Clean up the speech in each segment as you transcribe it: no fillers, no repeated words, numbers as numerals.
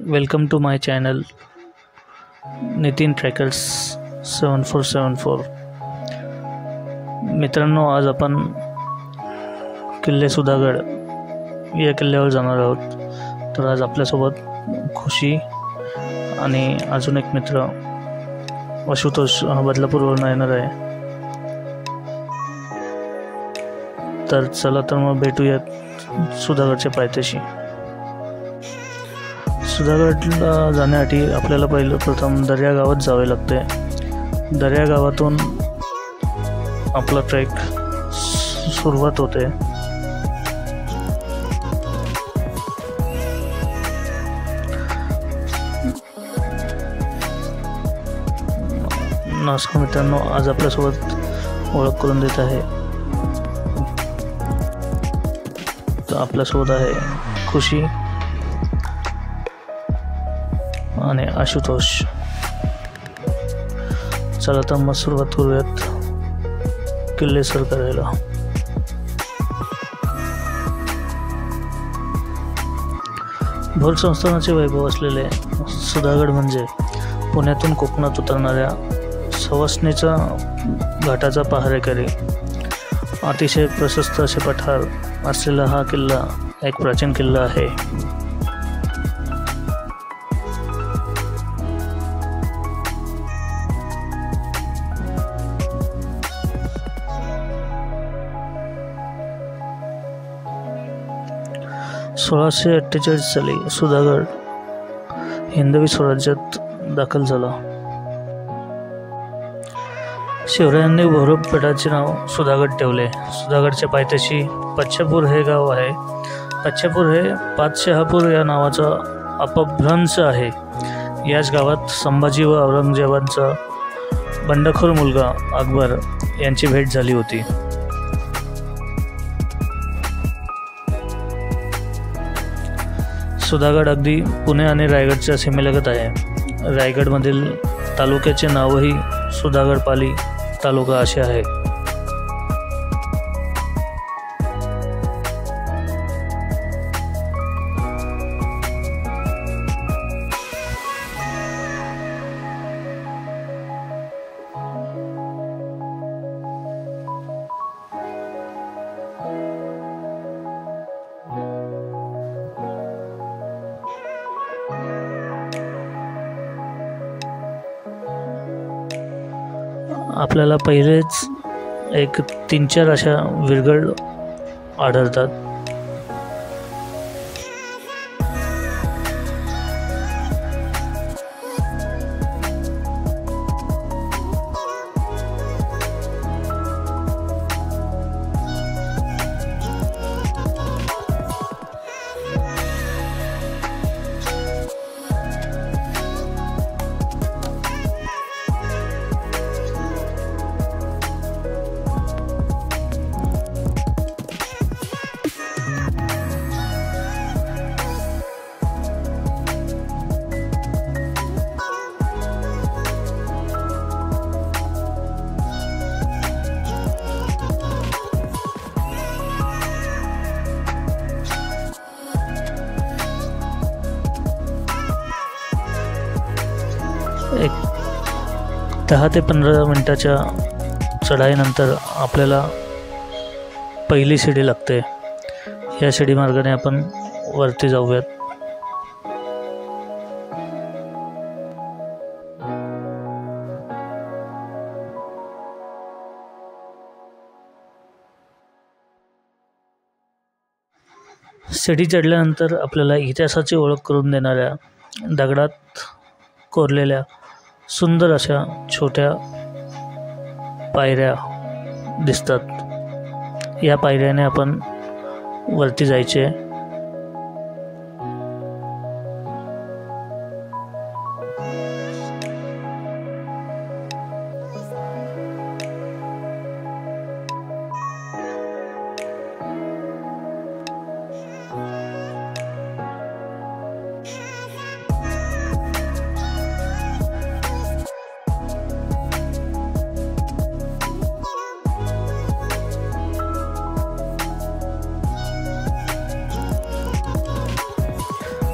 Welcome to my channel Nitin trackers 7474। मित्रांनो, आज आपण किल्ले सुधागड या किल्ल्यावर जाणार आहोत। तर आज आपल्यासोबत खुशी आणि अजून एक मित्र आशुतोष बदलापूरवरून येणार आहे। तर चला तर मग भेटूयात सुधागडच्या पायथ्याशी। सुधागडला जाण्यासाठी आपल्याला प्रथम दर्या गावात जावे लागते। दर्या गावातून आपला ट्रेक सुरुवात होते। नमस्कार मित्रांनो, आज आपल्यासोबत ओळख करून देत आहे तर आपल्यासोबत आहे खुशी आणि आशुतोष। चला तर मग सुरुवात करूयात किल्ले सर करायला। भोर संस्थानाचे वैभव असलेले सुधागड म्हणजे पुण्यातून कोकणात उतरणाऱ्या सवासणीचा घाटाचा पहारेकरी। अतिशय प्रशस्त असे पठार असलेला हा किल्ला एक प्राचीन किल्ला आहे। सोळाशे 48 साली सुधागड हिंदवी स्वराज्यात दाखल झाला। शिवरायांनी भैरवगडाचे नाव सुधागड ठेवले। सुधागडच्या पायथ्याशी पच्छापूर हे गाव आहे। पच्छापूर हे पातशहापूर या नावाचा अपभ्रंश आहे। याच गावात संभाजी व औरंगजेबाचा बंडखोर मुलगा अकबर यांची भेट झाली होती। सुधागड अगदी पुणे आणि रायगडच्या सीमेलगत आहे। रायगडमधील तालुक्याचे नावही सुधागडपाली तालुका असे आहे। आपल्याला पहिलेच एक 3-4 अशा विरगळ आढळतात। एक 10 ते 15 मिनिटाच्या चढाईनंतर आपल्याला पहिली शिडी लागते। या शिडी मार्गाने आपण वरती जाऊयात। शिडी चढल्यानंतर आपल्याला इतिहासाची ओळख करून देणाऱ्या दगडात कोरलेल्या सुंदर अशा छोट्या पायऱ्या दिसतात। या पायऱ्याने आपण वरती जायचे।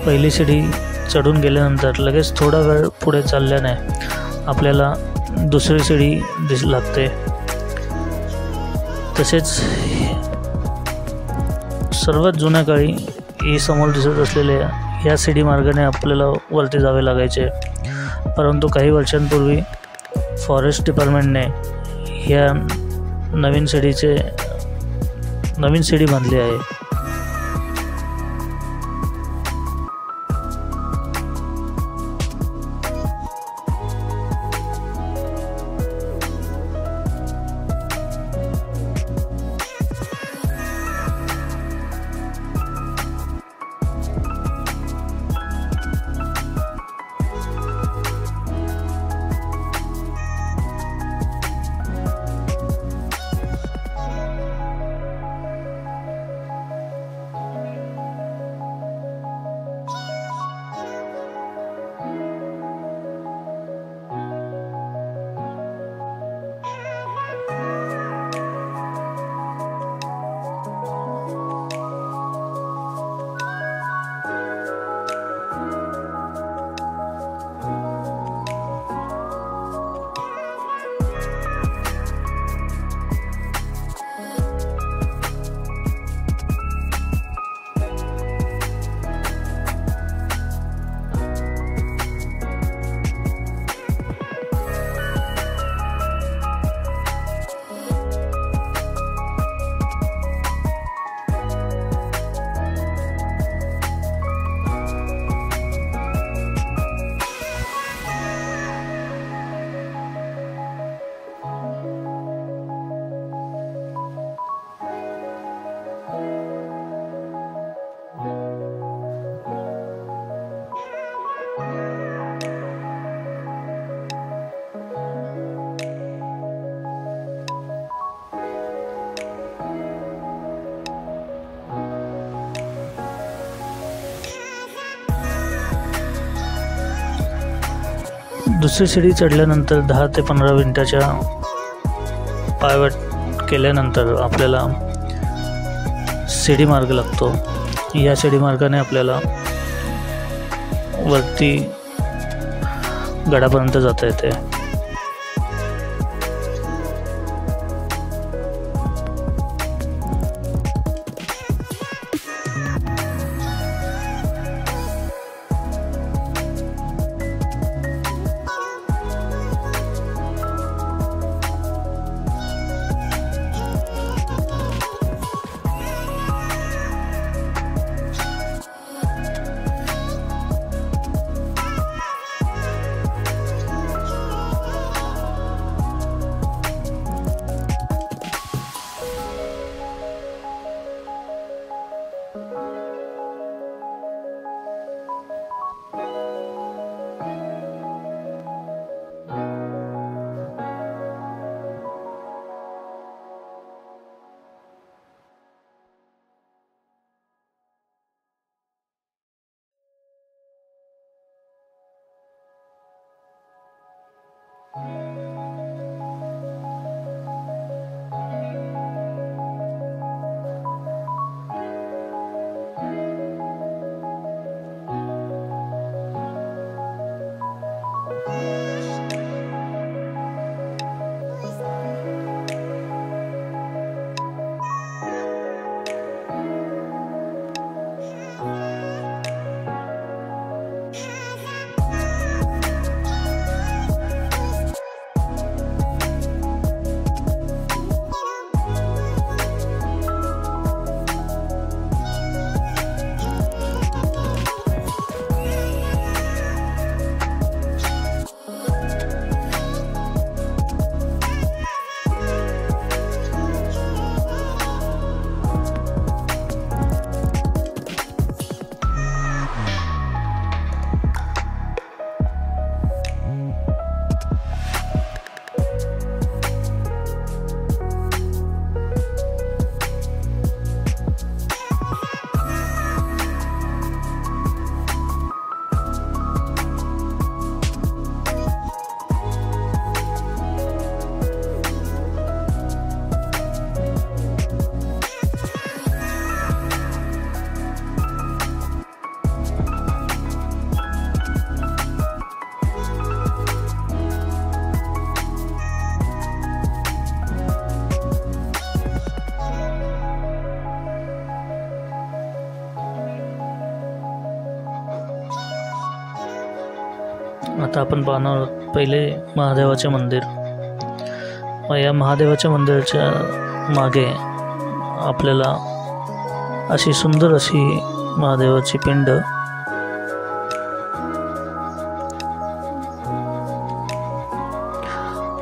पहिली शिडी चढून गेल्यानंतर लगेच थोडा वेळ पुढे चालल्याने आपल्याला दुसरी शिडी लागते। तसेच सर्वात जुन्या काळी ही समोर दिसत असलेल्या या शिडी मार्गाने आपल्याला वरती जावे लागायचे, परंतु काही वर्षांपूर्वी फॉरेस्ट डिपार्टमेंटने ह्या नवीन शिडी बांधली आहे। दुसरी शिडी चढल्यानंतर 10 ते 15 मिनिटाच्या पायवाट केल्यानंतर आपल्याला शिडी मार्ग लागतो। या शिडी मार्गाने आपल्याला वरती गडापर्यंत जाता येते। आता आपण पाहणार आहोत पहिले महादेवाचे मंदिर. या महादेवाच्या मंदिराच्या मागे आपल्याला अशी सुंदर अशी महादेवाची पिंड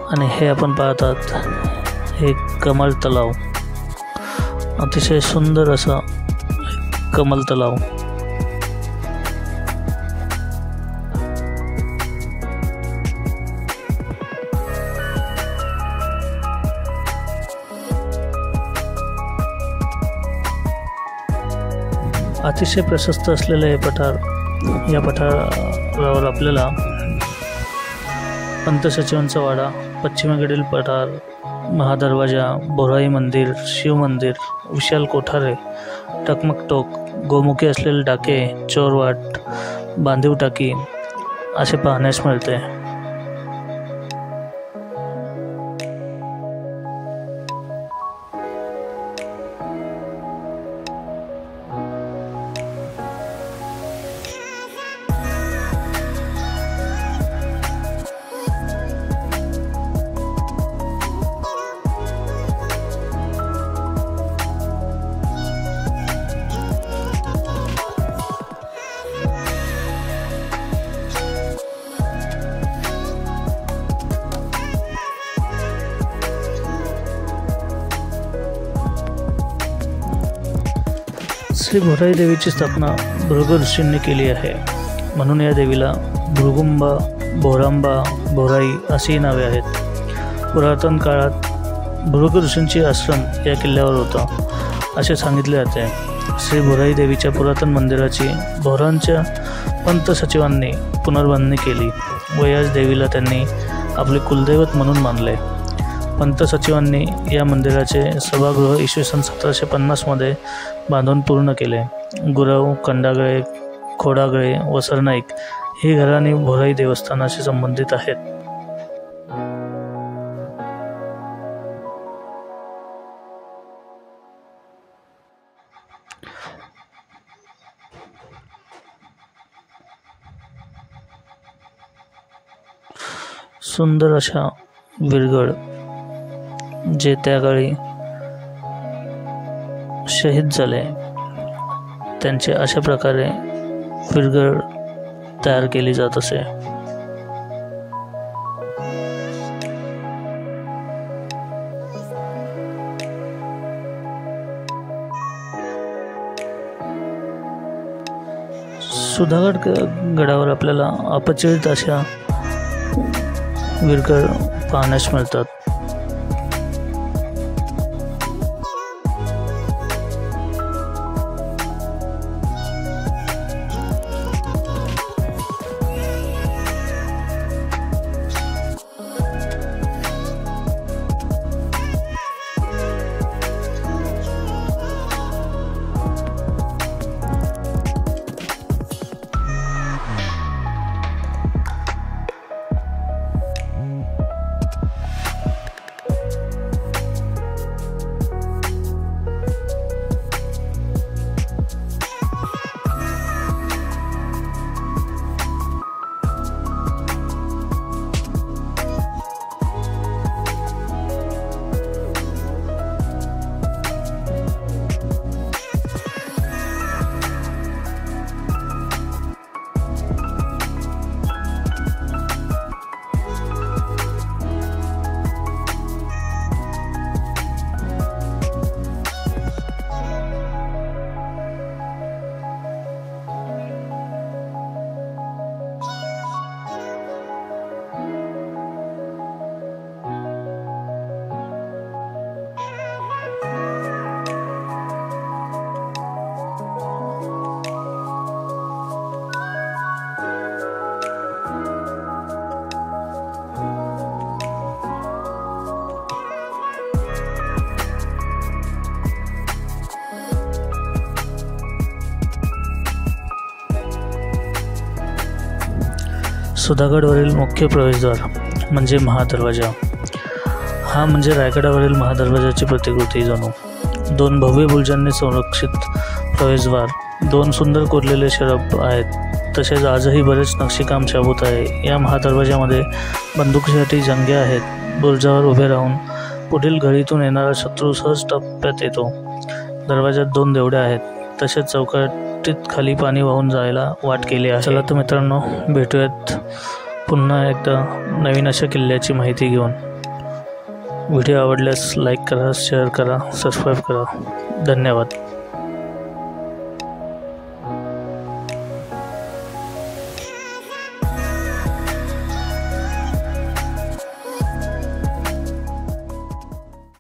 आणि हे आपण पाहतात हे कमल तलाव, अतिशय सुंदर असा कमल तलाव. अतिशय प्रशस्त असलेले हे पठार. या पठारावर आपल्याला पंतसचिवांचा वाडा, पश्चिमेकडील पठार, महादरवाजा, बोराई मंदिर, शिव मंदिर, विशाल कोठारे, टकमक टोक, गोमुखी असलेले टाके, चोरवाट, बांधीव टाकी असे पाहण्यास मिळते. श्री बोराई देवीची स्थापना भृगु ऋषींनी केली आहे, म्हणून या देवीला भृगुंबा, बोरांबा, बोराई अशी नावे आहेत. पुरातन काळात भृगु ऋषींची आश्रम या किल्ल्यावर होता असे सांगितले जाते. श्री बोराई देवीच्या पुरातन मंदिराची बोरांच्या पंत सचिवांनी पुनर्बांधणी केली व याच देवीला त्यांनी आपले कुलदैवत म्हणून मानले. पंत सचिवांनी या मंदिराचे सभागृह इसवी सन 1750 बांधून पूर्ण केले. गुरव, कंडागळे, खोडागळे व सरनाईक ही घराणी बोराई देवस्थानाशी संबंधित आहेत. सुंदर अशा विरगळ जे त्या काळी शहीद झाले त्यांचे अशा प्रकारे विरगळ तयार केली जात असे. सुधागड गडावर आपल्याला अपचित अशा विरगळ पाहण्यास मिळतात. सुधागडवरील मुख्य प्रवेशद्वार म्हणजे महादरवाजा. हा म्हणजे रायगडावरील महादरवाजाची प्रतिकृती जणू. 2 भव्य बुरुजांनी संरक्षित प्रवेशद्वार, 2 सुंदर कोरलेले शरभ आहेत. तसेच आजही बरेच नक्षीकाम शाबूत आहे। या महादरवाजामध्ये बंदुकीसाठी जंग्या आहेत। बुरुजावर उभे राहून पुढील गळीतून येणारा शत्रू सहज टप्प्यात येतो। दरवाजात 2 देवड्या आहेत। तसेच चौकटीत खाली पाणी वाहून जायला वाट केली आहे। चला तर मित्रांनो, भेटूयात पुन्हा एकदा नवीन अशा किल्ल्याची माहिती घेऊन। व्हिडिओ आवडल्यास लाईक करा, शेअर करा, सबस्क्राईब करा। धन्यवाद।